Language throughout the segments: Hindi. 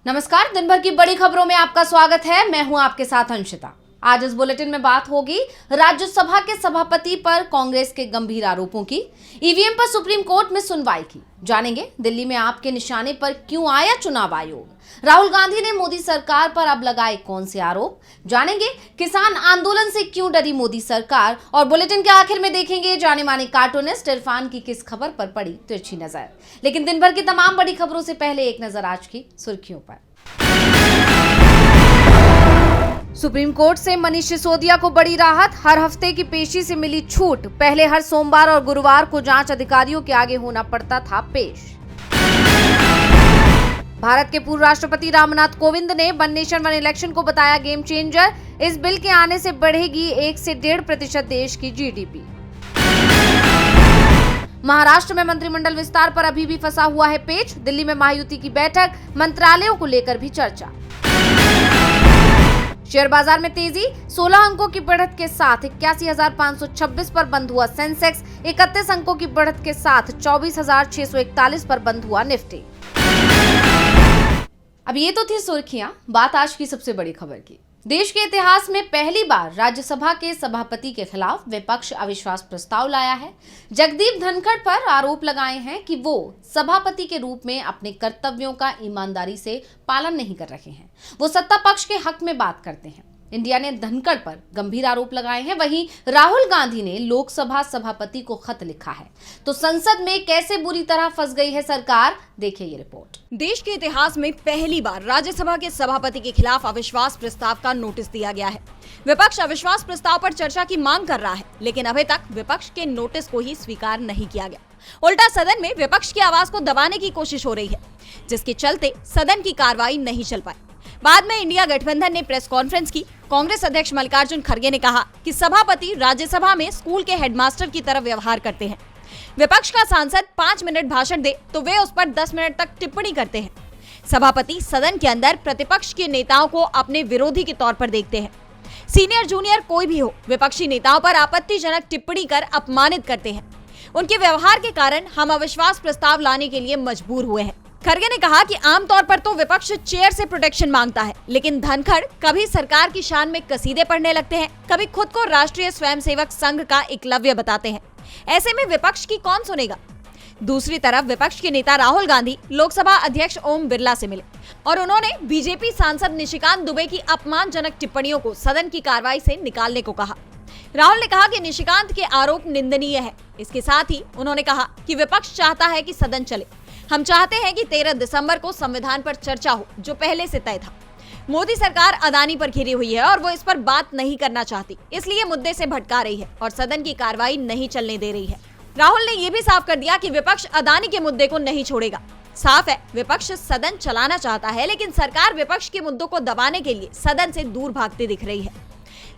नमस्कार, दिन भर की बड़ी खबरों में आपका स्वागत है। मैं हूं आपके साथ अंशिता। आज इस बुलेटिन में बात होगी राज्यसभा के सभापति पर कांग्रेस के गंभीर आरोपों की। ईवीएम पर सुप्रीम कोर्ट में सुनवाई की। जानेंगे दिल्ली में आपके निशाने पर क्यों आया चुनाव आयोग। राहुल गांधी ने मोदी सरकार पर अब लगाए कौन से आरोप। जानेंगे किसान आंदोलन से क्यों डरी मोदी सरकार। और बुलेटिन के आखिर में देखेंगे जाने माने कार्टूनिस्ट इरफान की किस खबर पर पड़ी तिरछी नजर। लेकिन दिन भर की तमाम बड़ी खबरों से पहले एक नजर आज की सुर्खियों पर। सुप्रीम कोर्ट से मनीष सिसोदिया को बड़ी राहत। हर हफ्ते की पेशी से मिली छूट। पहले हर सोमवार और गुरुवार को जांच अधिकारियों के आगे होना पड़ता था पेश। भारत के पूर्व राष्ट्रपति रामनाथ कोविंद ने वन नेशन वन इलेक्शन को बताया गेम चेंजर। इस बिल के आने से बढ़ेगी 1 से 1.5% देश की जीडीपी। महाराष्ट्र में मंत्रिमंडल विस्तार पर अभी भी फंसा हुआ है पेच। दिल्ली में महायुति की बैठक, मंत्रालयों को लेकर भी चर्चा। शेयर बाजार में तेजी, 16 अंकों की बढ़त के साथ 81,526 पर बंद हुआ सेंसेक्स। 31 अंकों की बढ़त के साथ 24,641 पर बंद हुआ निफ्टी। अब ये तो थी सुर्खियां, बात आज की सबसे बड़ी खबर की। देश के इतिहास में पहली बार राज्यसभा के सभापति के खिलाफ विपक्ष अविश्वास प्रस्ताव लाया है। जगदीप धनखड़ पर आरोप लगाए हैं कि वो सभापति के रूप में अपने कर्तव्यों का ईमानदारी से पालन नहीं कर रहे हैं। वो सत्ता पक्ष के हक में बात करते हैं। इंडिया ने धनखड़ पर गंभीर आरोप लगाए हैं। वहीं राहुल गांधी ने लोकसभा सभापति को खत लिखा है। तो संसद में कैसे बुरी तरह फंस गई है सरकार, देखिए ये रिपोर्ट। देश के इतिहास में पहली बार राज्यसभा के सभापति के खिलाफ अविश्वास प्रस्ताव का नोटिस दिया गया है। विपक्ष अविश्वास प्रस्ताव पर चर्चा की मांग कर रहा है, लेकिन अभी तक विपक्ष के नोटिस को ही स्वीकार नहीं किया गया। उल्टा सदन में विपक्ष की आवाज को दबाने की कोशिश हो रही है, जिसके चलते सदन की कार्रवाई नहीं चल पाई। बाद में इंडिया गठबंधन ने प्रेस कॉन्फ्रेंस की। कांग्रेस अध्यक्ष मल्लिकार्जुन खड़गे ने कहा कि सभापति राज्यसभा में स्कूल के हेडमास्टर की तरह व्यवहार करते हैं। विपक्ष का सांसद 5 मिनट भाषण दे तो वे उस पर 10 मिनट तक टिप्पणी करते हैं। सभापति सदन के अंदर प्रतिपक्ष के नेताओं को अपने विरोधी के तौर पर देखते हैं। सीनियर जूनियर कोई भी हो, विपक्षी नेताओं पर आपत्तिजनक टिप्पणी कर अपमानित करते हैं। उनके व्यवहार के कारण हम अविश्वास प्रस्ताव लाने के लिए मजबूर हुए हैं। खड़गे ने कहा कि आमतौर पर तो विपक्ष चेयर से प्रोटेक्शन मांगता है, लेकिन धनखड़ कभी सरकार की शान में कसीदे पढ़ने लगते हैं, कभी खुद को राष्ट्रीय स्वयंसेवक संघ का एकलव्य बताते हैं। ऐसे में विपक्ष की कौन सुनेगा। दूसरी तरफ विपक्ष के नेता राहुल गांधी लोकसभा अध्यक्ष ओम बिरला से मिले और उन्होंने बीजेपी सांसद निशिकांत दुबे की अपमानजनक टिप्पणियों को सदन की कार्रवाई से निकालने को कहा। राहुल ने कहा कि निशिकांत के आरोप निंदनीय है। इसके साथ ही उन्होंने कहा कि विपक्ष चाहता है कि सदन चले। हम चाहते हैं कि 13 दिसंबर को संविधान पर चर्चा हो, जो पहले से तय था। मोदी सरकार अदानी पर घिरी हुई है और वो इस पर बात नहीं करना चाहती, इसलिए मुद्दे से भटका रही है और सदन की कार्रवाई नहीं चलने दे रही है। राहुल ने ये भी साफ कर दिया कि विपक्ष अदानी के मुद्दे को नहीं छोड़ेगा। साफ है, विपक्ष सदन चलाना चाहता है, लेकिन सरकार विपक्ष के मुद्दों को दबाने के लिए सदन से दूर भागती दिख रही है।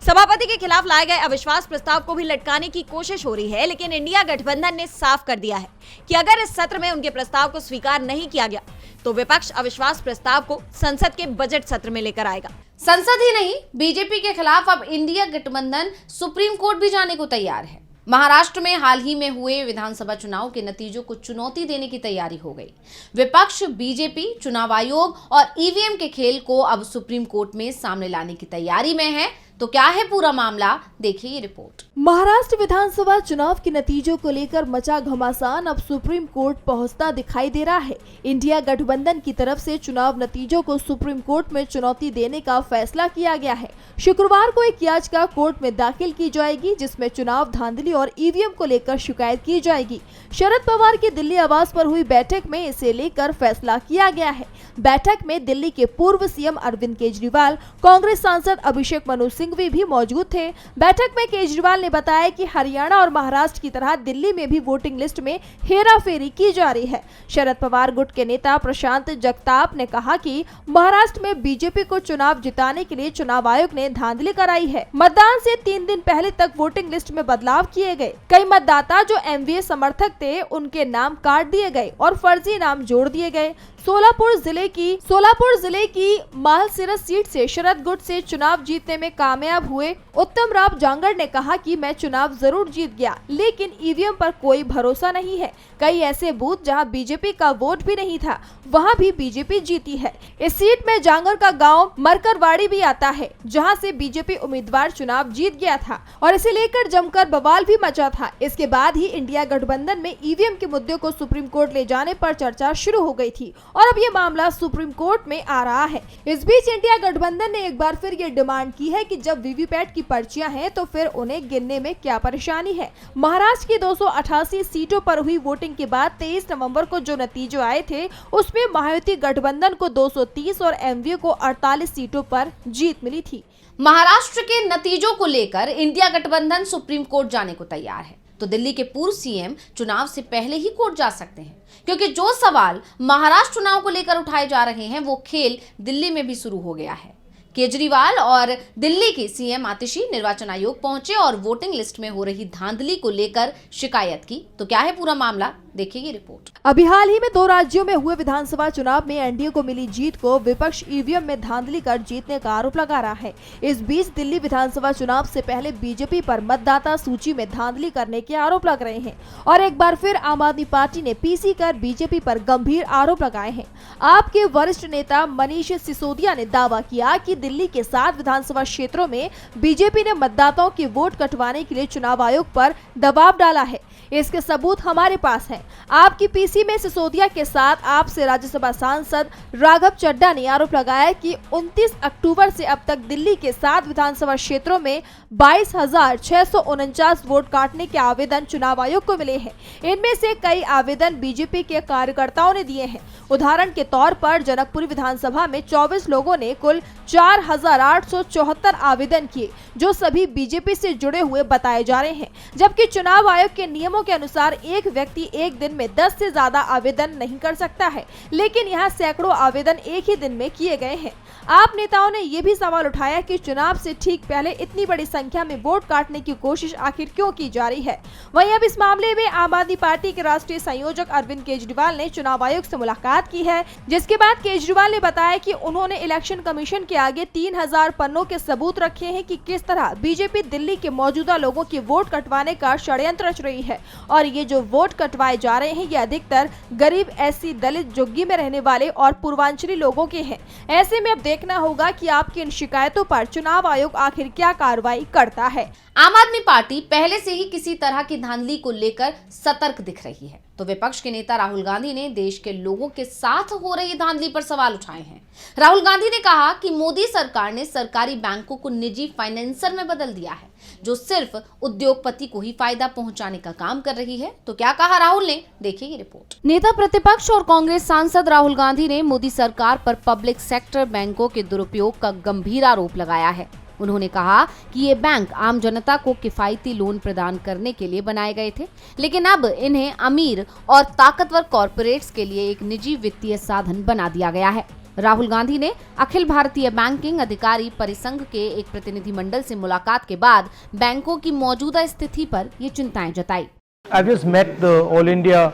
सभापति के खिलाफ लाए गए अविश्वास प्रस्ताव को भी लटकाने की कोशिश हो रही है, लेकिन इंडिया गठबंधन ने साफ कर दिया है कि अगर इस सत्र में उनके प्रस्ताव को स्वीकार नहीं किया गया तो विपक्ष अविश्वास प्रस्ताव को संसद के बजट सत्र में लेकर आएगा। संसद ही नहीं, बीजेपी के खिलाफ अब इंडिया गठबंधन सुप्रीम कोर्ट भी जाने को तैयार है। महाराष्ट्र में हाल ही में हुए विधानसभा चुनाव के नतीजों को चुनौती देने की तैयारी हो गई। विपक्ष बीजेपी चुनाव आयोग और ईवीएम के खेल को अब सुप्रीम कोर्ट में सामने लाने की तैयारी में है। तो क्या है पूरा मामला, देखिए ये रिपोर्ट। महाराष्ट्र विधानसभा चुनाव के नतीजों को लेकर मचा घमासान अब सुप्रीम कोर्ट पहुंचता दिखाई दे रहा है। इंडिया गठबंधन की तरफ से चुनाव नतीजों को सुप्रीम कोर्ट में चुनौती देने का फैसला किया गया है। शुक्रवार को एक याचिका कोर्ट में दाखिल की जाएगी, जिसमें चुनाव धांधली और ईवीएम को लेकर शिकायत की जाएगी। शरद पवार की दिल्ली आवास पर हुई बैठक में इसे लेकर फैसला किया गया है। बैठक में दिल्ली के पूर्व सीएम अरविंद केजरीवाल, कांग्रेस सांसद अभिषेक मनु सिंघवी भी मौजूद थे। बैठक में केजरीवाल ने बताया कि हरियाणा और महाराष्ट्र की तरह दिल्ली में भी वोटिंग लिस्ट में हेराफेरी की जा रही है। शरद पवार गुट के नेता प्रशांत जगताप ने कहा कि महाराष्ट्र में बीजेपी को चुनाव जिताने के लिए चुनाव आयोग ने धांधली कराई है। मतदान से 3 दिन पहले तक वोटिंग लिस्ट में बदलाव किए गए। कई मतदाता जो एमवीए समर्थक थे, उनके नाम काट दिए गए और फर्जी नाम जोड़ दिए गए। सोलापुर जिले की मालसिरस सीट से शरद गुट से चुनाव जीतने में कामयाब हुए उत्तम राव जांगड़ ने कहा कि मैं चुनाव जरूर जीत गया, लेकिन ईवीएम पर कोई भरोसा नहीं है। कई ऐसे बूथ जहां बीजेपी का वोट भी नहीं था, वहां भी बीजेपी जीती है। इस सीट में जांगड़ का गांव मरकरवाड़ी भी आता है, जहां से बीजेपी उम्मीदवार चुनाव जीत गया था और इसे लेकर जमकर बवाल भी मचा था। इसके बाद ही इंडिया गठबंधन में ईवीएम के मुद्दे को सुप्रीम कोर्ट ले जाने पर चर्चा शुरू हो गई थी और अब ये मामला सुप्रीम कोर्ट में आ रहा है। इस बीच इंडिया गठबंधन ने एक बार फिर ये डिमांड की है कि जब वीवीपैट की पर्चियां हैं तो फिर उन्हें गिनने में क्या परेशानी है। महाराष्ट्र की 288 सीटों पर हुई वोटिंग के बाद 23 नवंबर को जो नतीजे आए थे उसमें महायुति गठबंधन को 230 और एमवीए को 48 सीटों पर जीत मिली थी। महाराष्ट्र के नतीजों को लेकर इंडिया गठबंधन सुप्रीम कोर्ट जाने को तैयार है, तो दिल्ली के पूर्व सीएम चुनाव से पहले ही कोर्ट जा सकते हैं, क्योंकि जो सवाल महाराष्ट्र चुनाव को लेकर उठाए जा रहे हैं वो खेल दिल्ली में भी शुरू हो गया है। केजरीवाल और दिल्ली के सीएम आतिशी निर्वाचन आयोग पहुंचे और वोटिंग लिस्ट में हो रही धांधली को लेकर शिकायत की। तो क्या है पूरा मामला, देखिए ये रिपोर्ट। अभी हाल ही में 2 राज्यों में हुए विधानसभा चुनाव में एनडीए को मिली जीत को विपक्ष ईवीएम में धांधली कर जीतने का आरोप लगा रहा है। इस बीच दिल्ली विधानसभा चुनाव से पहले बीजेपी पर मतदाता सूची में धांधली करने के आरोप लग रहे हैं और एक बार फिर आम आदमी पार्टी ने पीसी कर बीजेपी पर गंभीर आरोप लगाए हैं। आप के वरिष्ठ नेता मनीष सिसोदिया ने दावा किया कि दिल्ली के 7 विधानसभा क्षेत्रों में बीजेपी ने मतदाताओं के वोट कटवाने के लिए चुनाव आयोग पर दबाव डाला है। इसके सबूत हमारे पास हैं। आपकी पीसी में सिसोदिया के साथ आप से राज्यसभा सांसद राघव चड्ढा ने आरोप लगाया कि 29 अक्टूबर से अब तक दिल्ली के 7 विधानसभा क्षेत्रों में 22,649 वोट काटने के आवेदन चुनाव आयोग को मिले हैं। इनमें से कई आवेदन बीजेपी के कार्यकर्ताओं ने दिए हैं। उदाहरण के तौर पर जनकपुरी विधानसभा में 24 लोगों ने कुल 4,874 आवेदन किए, जो सभी बीजेपी से जुड़े हुए बताए जा रहे हैं, जबकि चुनाव आयोग के नियमों के अनुसार एक व्यक्ति एक दिन में 10 से ज्यादा आवेदन नहीं कर सकता है, लेकिन यहाँ सैकड़ों आवेदन एक ही दिन में किए गए हैं। आप नेताओं ने ये भी सवाल उठाया कि चुनाव से ठीक पहले इतनी बड़ी संख्या में वोट काटने की कोशिश आखिर क्यों की जा रही है। वहीं अब इस मामले में आम आदमी पार्टी के राष्ट्रीय संयोजक अरविंद केजरीवाल ने चुनाव आयोग से मुलाकात की है, जिसके बाद केजरीवाल ने बताया कि उन्होंने इलेक्शन कमीशन के आगे 3000 पन्नों के सबूत रखे हैं कि किस तरह बीजेपी दिल्ली के मौजूदा लोगों के वोट कटवाने का षड्यंत्र रच रही है और ये जो वोट कटवाए जा रहे हैं ये अधिकतर गरीब, एससी, दलित, झुग्गी में रहने वाले और पूर्वांचली लोगों के हैं। ऐसे में अब देखना होगा कि आपकी इन शिकायतों पर चुनाव आयोग आखिर क्या कार्रवाई करता है। आम आदमी पार्टी पहले से ही किसी तरह की धांधली को लेकर सतर्क दिख रही है, तो विपक्ष के नेता राहुल गांधी ने देश के लोगों के साथ हो रही धांधली पर सवाल उठाए हैं। राहुल गांधी ने कहा कि मोदी सरकार ने सरकारी बैंकों को निजी फाइनेंसर में बदल दिया है, जो सिर्फ उद्योगपति को ही फायदा पहुंचाने का काम कर रही है। तो क्या कहा राहुल ने, देखिए ये रिपोर्ट। नेता प्रतिपक्ष और कांग्रेस सांसद राहुल गांधी ने मोदी सरकार पर पब्लिक सेक्टर बैंकों के दुरुपयोग का गंभीर आरोप लगाया है। उन्होंने कहा कि ये बैंक आम जनता को किफायती लोन प्रदान करने के लिए बनाए गए थे, लेकिन अब इन्हें अमीर और ताकतवर कॉरपोरेट्स के लिए एक निजी वित्तीय साधन बना दिया गया है। राहुल गांधी ने अखिल भारतीय बैंकिंग अधिकारी परिसंघ के एक प्रतिनिधिमंडल से मुलाकात के बाद बैंकों की मौजूदा स्थिति पर ये चिंताएं जताई। I've just met the All India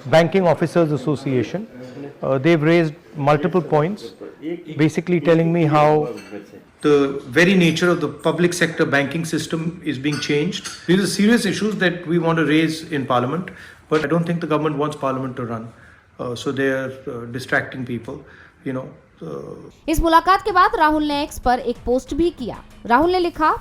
Banking Officers Association. They've raised multiple points, basically telling me how the very nature of the public sector banking system is being changed. These are serious issues that we want to raise in Parliament, but I don't think the government wants Parliament to run. So they are distracting people, you know. इस मुलाकात के बाद राहुल ने एक्स पर एक पोस्ट भी किया। राहुल ने लिखा,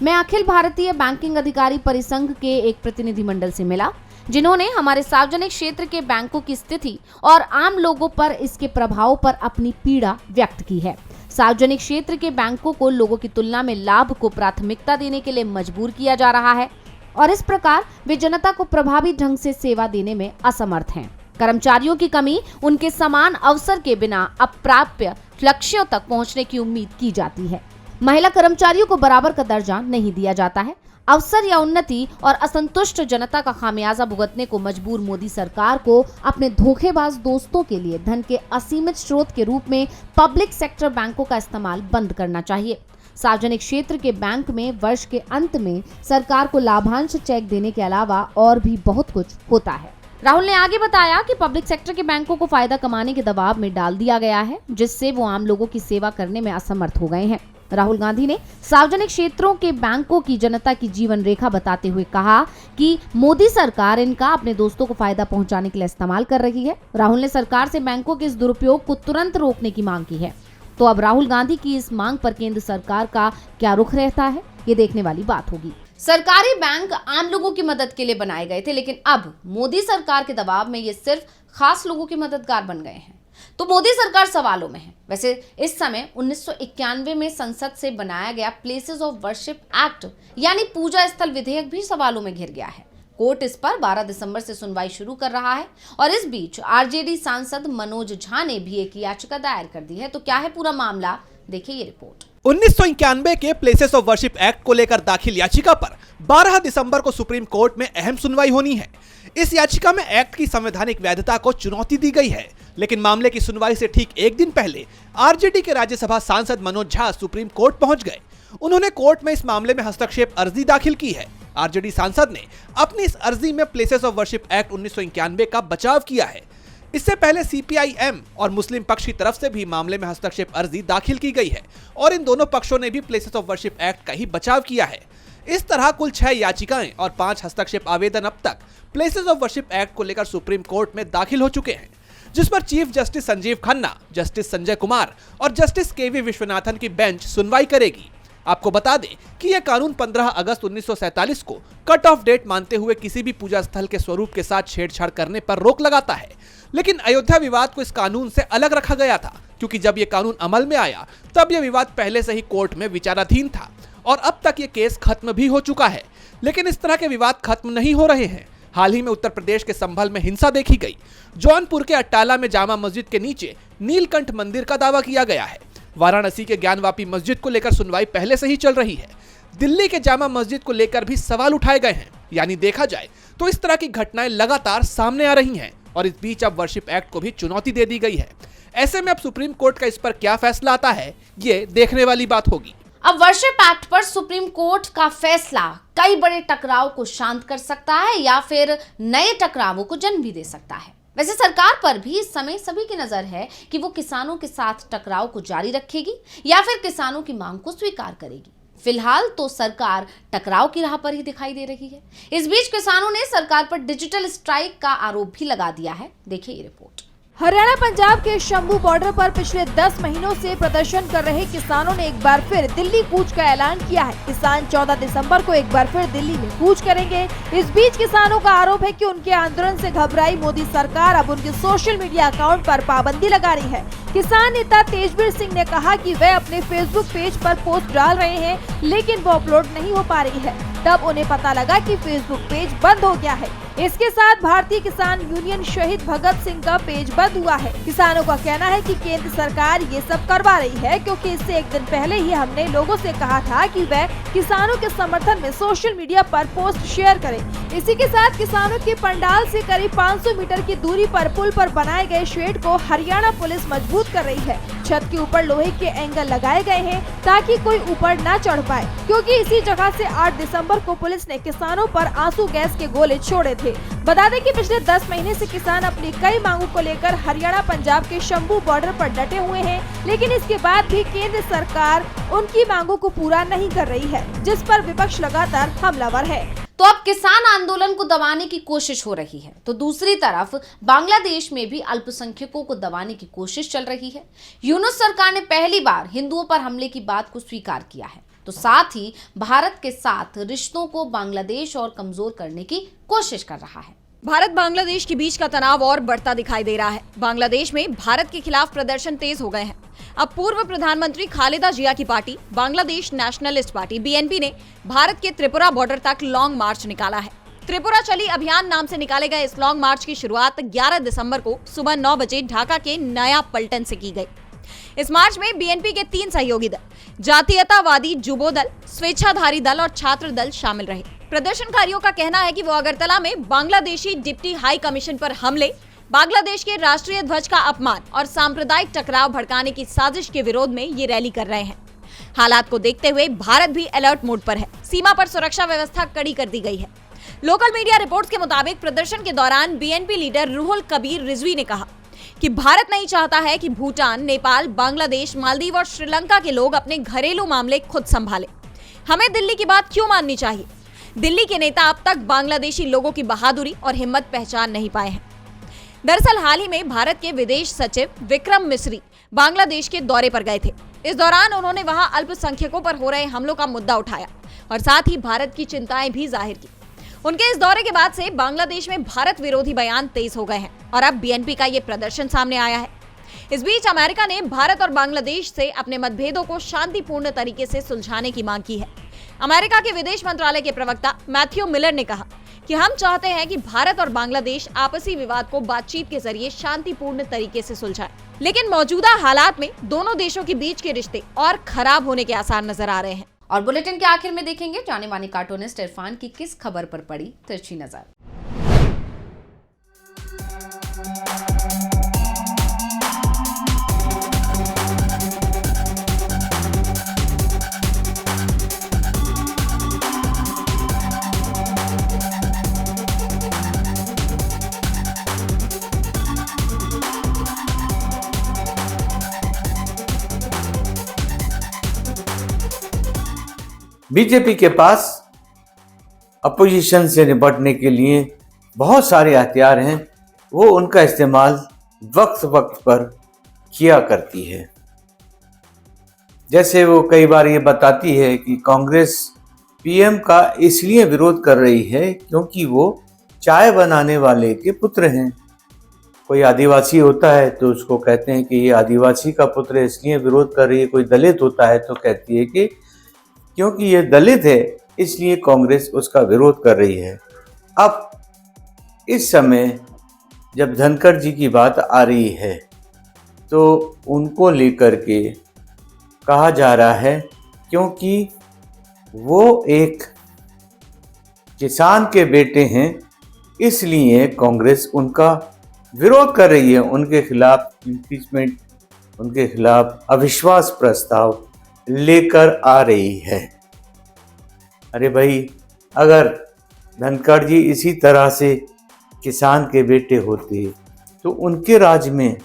मैं अखिल भारतीय बैंकिंग अधिकारी परिसंघ के एक प्रतिनिधिमंडल से मिला, जिन्होंने हमारे सार्वजनिक क्षेत्र के बैंकों की स्थिति और आम लोगों पर इसके प्रभाव पर अपनी पीड़ा व्यक्त की है। सार्वजनिक क्षेत्र के बैंकों को लोगों की तुलना में लाभ को प्राथमिकता देने के लिए मजबूर किया जा रहा है और इस प्रकार वे जनता को प्रभावी ढंग से सेवा देने में असमर्थ हैं। कर्मचारियों की कमी, उनके समान अवसर के बिना अप्राप्य लक्ष्यों तक पहुंचने की उम्मीद की जाती है। महिला कर्मचारियों को बराबर का दर्जा नहीं दिया जाता है। अवसर या उन्नति और असंतुष्ट जनता का खामियाजा भुगतने को मजबूर मोदी सरकार को अपने धोखेबाज दोस्तों के लिए धन के असीमित स्रोत के रूप में पब्लिक सेक्टर बैंकों का इस्तेमाल बंद करना चाहिए। सार्वजनिक क्षेत्र के बैंक में वर्ष के अंत में सरकार को लाभांश चेक देने के अलावा और भी बहुत कुछ होता है। राहुल ने आगे बताया कि पब्लिक सेक्टर के बैंकों को फायदा कमाने के दबाव में डाल दिया गया है, जिससे वो आम लोगों की सेवा करने में असमर्थ हो गए हैं। राहुल गांधी ने सार्वजनिक क्षेत्रों के बैंकों की जनता की जीवन रेखा बताते हुए कहा कि मोदी सरकार इनका अपने दोस्तों को फायदा पहुंचाने के लिए इस्तेमाल कर रही है। राहुल ने सरकार से बैंकों के इस दुरुपयोग को तुरंत रोकने की मांग की है। तो अब राहुल गांधी की इस मांग पर केंद्र सरकार का क्या रुख रहता है, ये देखने वाली बात होगी। सरकारी बैंक आम लोगों की मदद के लिए बनाए गए थे, लेकिन अब मोदी सरकार के दबाव में ये सिर्फ खास लोगों के मददगार बन गए हैं। तो मोदी सरकार सवालों में है। वैसे इस समय 1991 में संसद से बनाया गया प्लेसेस ऑफ वर्शिप एक्ट यानी पूजा स्थल विधेयक भी सवालों में घिर गया है। कोर्ट इस पर 12 दिसंबर से सुनवाई शुरू कर रहा है और इस बीच आरजेडी सांसद मनोज झा ने भी एक याचिका दायर कर दी है। तो क्या है पूरा मामला, देखिए ये रिपोर्ट। 1991 के प्लेसेस ऑफ वर्शिप एक्ट को लेकर दाखिल याचिका पर 12 दिसंबर को सुप्रीम कोर्ट में अहम सुनवाई होनी है। इस याचिका में एक्ट की संवैधानिक वैधता को चुनौती दी गई है, लेकिन मामले की सुनवाई से ठीक एक दिन पहले आरजेडी के राज्यसभा सांसद मनोज झा सुप्रीम कोर्ट पहुंच गए। उन्होंने कोर्ट में इस मामले में हस्तक्षेप अर्जी दाखिल की है। आरजेडी सांसद ने अपनी इस अर्जी में प्लेसेस ऑफ वर्शिप एक्ट 1991 का बचाव किया है। इससे पहले सीपीआईएम और मुस्लिम पक्ष की तरफ से भी मामले में हस्तक्षेप अर्जी दाखिल की गई है और इन दोनों पक्षों ने भी प्लेसेस ऑफ वर्शिप एक्ट का ही बचाव किया है। इस तरह कुल 6 याचिकाएं और 5 हस्तक्षेप आवेदन अब तक प्लेसेस ऑफ वर्शिप एक्ट को लेकर सुप्रीम कोर्ट में दाखिल हो चुके हैं, जिस पर chief justice Sanjeev Khanna, justice Sanjay Kumar और जस्टिस केवी विश्वनाथन की बेंच सुनवाई करेगी। आपको बता दें कि यह कानून 15 अगस्त 1947 को कट ऑफ डेट मानते हुए किसी भी पूजा स्थल के स्वरूप के साथ छेड़छाड़ करने पर रोक लगाता है, लेकिन अयोध्या विवाद को इस कानून से अलग रखा गया था, क्योंकि जब यह कानून अमल में आया तब यह विवाद पहले से ही कोर्ट में विचाराधीन था और अब तक ये केस खत्म भी हो चुका है। लेकिन इस तरह के विवाद खत्म नहीं हो रहे हैं। हाल ही में उत्तर प्रदेश के संभल में हिंसा देखी गई। जौनपुर के अट्टाला में जामा मस्जिद के नीचे नीलकंठ मंदिर का दावा किया गया है। वाराणसी के ज्ञानवापी मस्जिद को लेकर सुनवाई पहले से ही चल रही है। दिल्ली के जामा मस्जिद को लेकर भी सवाल उठाए गए हैं। यानी देखा जाए तो इस तरह की घटनाएं लगातार सामने आ रही हैं और इस बीच अब वर्शिप एक्ट को भी चुनौती दे दी गई है। ऐसे में अब सुप्रीम कोर्ट का इस पर क्या फैसला आता है, ये देखने वाली बात होगी। अब वर्शिप एक्ट पर सुप्रीम कोर्ट का फैसला कई बड़े टकराव को शांत कर सकता है या फिर नए टकरावों को जन्म भी दे सकता है। वैसे सरकार पर भी इस समय सभी की नजर है कि वो किसानों के साथ टकराव को जारी रखेगी या फिर किसानों की मांग को स्वीकार करेगी। फिलहाल तो सरकार टकराव की राह पर ही दिखाई दे रही है। इस बीच किसानों ने सरकार पर डिजिटल स्ट्राइक का आरोप भी लगा दिया है। देखिए ये रिपोर्ट। हरियाणा पंजाब के शंभू बॉर्डर पर पिछले 10 महीनों से प्रदर्शन कर रहे किसानों ने एक बार फिर दिल्ली कूच का ऐलान किया है। किसान 14 दिसंबर को एक बार फिर दिल्ली में कूच करेंगे। इस बीच किसानों का आरोप है कि उनके आंदोलन से घबराई मोदी सरकार अब उनके सोशल मीडिया अकाउंट पर पाबंदी लगा रही है। किसान नेता तेजवीर सिंह ने कहा कि वे अपने फेसबुक पेज पर पोस्ट डाल रहे हैं, लेकिन वो अपलोड नहीं हो पा रही है। तब उन्हें पता लगा कि फेसबुक पेज बंद हो गया है। इसके साथ भारतीय किसान यूनियन शहीद भगत सिंह का पेज बंद हुआ है। किसानों का कहना है कि केंद्र सरकार ये सब करवा रही है, क्योंकि इससे एक दिन पहले ही हमने लोगों से कहा था कि वे किसानों के समर्थन में सोशल मीडिया पर पोस्ट शेयर करें। इसी के साथ किसानों के पंडाल से करीब 500 मीटर की दूरी पर पुल पर बनाए गए शेड को हरियाणा पुलिस मजबूत कर रही है। छत के ऊपर लोहे के एंगल लगाए गए हैं ताकि कोई ऊपर न चढ़ पाए, क्योंकि इसी जगह से 8 दिसंबर को पुलिस ने किसानों पर आंसू गैस के गोले छोड़े थे। बता दें कि पिछले 10 महीने से किसान अपनी कई मांगों को लेकर हरियाणा पंजाब के शंभू बॉर्डर पर डटे हुए हैं, लेकिन इसके बाद भी केंद्र सरकार उनकी मांगों को पूरा नहीं कर रही है, जिस पर विपक्ष लगातार हमलावर है। तो अब किसान आंदोलन को दबाने की कोशिश हो रही है, तो दूसरी तरफ बांग्लादेश में भी अल्पसंख्यकों को दबाने की कोशिश चल रही है। यूनुस सरकार ने पहली बार हिंदुओं पर हमले की बात को स्वीकार किया है, तो साथ ही भारत के साथ रिश्तों को बांग्लादेश और कमजोर करने की कोशिश कर रहा है। भारत बांग्लादेश के बीच का तनाव और बढ़ता दिखाई दे रहा है। बांग्लादेश में भारत के खिलाफ प्रदर्शन तेज हो गए हैं। अब पूर्व प्रधानमंत्री खालिदा जिया की party Bangladesh nationalist party BNP ने भारत के त्रिपुरा बॉर्डर तक लॉन्ग मार्च निकाला है। त्रिपुरा चली अभियान नाम से निकाले गए इस लॉन्ग मार्च की शुरुआत 11 दिसंबर को सुबह 9 बजे ढाका के नया पलटन से की गई। इस मार्च में बीएनपी के 3 सहयोगी दल, जातीयतावादी जुबो दल, स्वेच्छाधारी दल और छात्र दल शामिल रहे। प्रदर्शनकारियों का कहना है कि वो अगरतला में बांग्लादेशी डिप्टी हाई कमीशन पर हमले, बांग्लादेश के राष्ट्रीय ध्वज का अपमान और सांप्रदायिक टकराव भड़काने की साजिश के विरोध में ये रैली कर रहे हैं। हालात को देखते हुए भारत भी अलर्ट मोड पर है। सीमा पर सुरक्षा व्यवस्था कड़ी कर दी गई है। लोकल मीडिया रिपोर्ट्स के मुताबिक प्रदर्शन के दौरान बीएनपी लीडर रुहुल कबीर रिजवी ने कहा कि भारत नहीं चाहता है कि भूटान, नेपाल, बांग्लादेश, मालदीव और श्रीलंका के लोग अपने घरेलू मामले खुद संभालें। हमें दिल्ली की बात क्यों माननी चाहिए? दिल्ली के नेता अब तक बांग्लादेशी लोगों की बहादुरी और हिम्मत पहचान नहीं पाए हैं। दरअसल हाल ही में भारत के विदेश सचिव विक्रम मिस्री बांग्लादेश के दौरे पर गए थे। इस दौरान उन्होंने वहां अल्पसंख्यकों पर हो रहे हमलों का मुद्दा उठाया और साथ ही भारत की चिंताएं भी जाहिर की। उनके इस दौरे के बाद से बांग्लादेश में भारत विरोधी बयान तेज हो गए हैं और अब बीएनपी का ये प्रदर्शन सामने आया है। इस बीच अमेरिका ने भारत और बांग्लादेश से अपने मतभेदों को शांतिपूर्ण तरीके से सुलझाने की मांग की है। अमेरिका के विदेश मंत्रालय के प्रवक्ता मैथ्यू मिलर ने कहा कि हम चाहते हैं कि भारत और बांग्लादेश आपसी विवाद को बातचीत के जरिए शांतिपूर्ण तरीके से सुलझाए, लेकिन मौजूदा हालात में दोनों देशों के बीच के रिश्ते और खराब होने के आसार नजर आ रहे हैं। और बुलेटिन के आखिर में देखेंगे जाने माने कार्टूनिस्ट इरफान की किस खबर पर पड़ी तिरछी नजर। बीजेपी के पास अपोजिशन से निपटने के लिए बहुत सारे हथियार हैं, वो उनका इस्तेमाल वक्त वक्त पर किया करती है। जैसे वो कई बार ये बताती है कि कांग्रेस पीएम का इसलिए विरोध कर रही है क्योंकि वो चाय बनाने वाले के पुत्र हैं। कोई आदिवासी होता है तो उसको कहते हैं कि ये आदिवासी का पुत्र है इसलिए विरोध कर रही है। कोई दलित होता है तो कहती है कि क्योंकि ये दलित है इसलिए कांग्रेस उसका विरोध कर रही है। अब इस समय जब धनखड़ जी की बात आ रही है तो उनको लेकर के कहा जा रहा है क्योंकि वो एक किसान के बेटे हैं इसलिए कांग्रेस उनका विरोध कर रही है। उनके खिलाफ इम्पीचमेंट, उनके खिलाफ अविश्वास प्रस्ताव लेकर आ रही है। अरे भाई, अगर धनखड़ जी इसी तरह से किसान के बेटे होते तो उनके राज में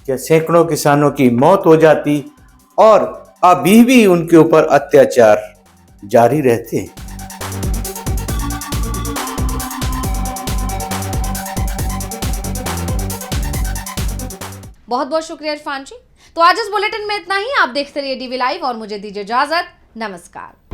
क्या सैकड़ों किसानों की मौत हो जाती और अभी भी उनके ऊपर अत्याचार जारी रहते। बहुत बहुत शुक्रिया इरफान जी। तो आज इस बुलेटिन में इतना ही। आप देखते रहिए डीवी लाइव और मुझे दीजिए इजाजत। नमस्कार।